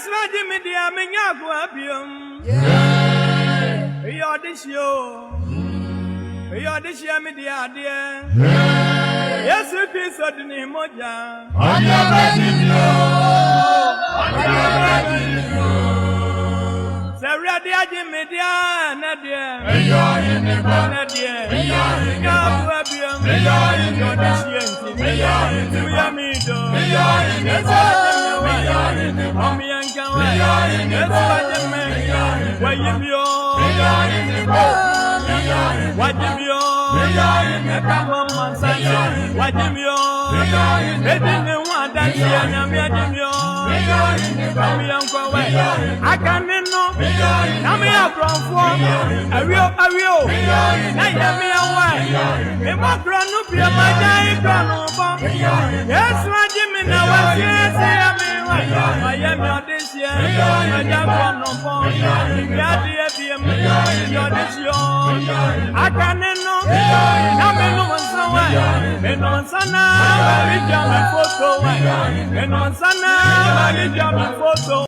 Yes, Jimmy, dear, me nyaku abium. You're this yo. You're this year, me dear, dear. Yes, you can suddenly moja. On your wedding Sarah, dear, Jimmy, dear, Nadia. Nadia. Nyaku abium. You're this year. We are me, though. Yes, why you be what you be what you be I can't know. Now me up from four. A real. Now me away. Me more grown up here, my giant grown up. Yes, my Jimmy, now I see me. I am not this year. I am from no phone. I can't know. Now me no one somewhere. Me no one sana. I jam a photo. Me no one sana. I jam a photo.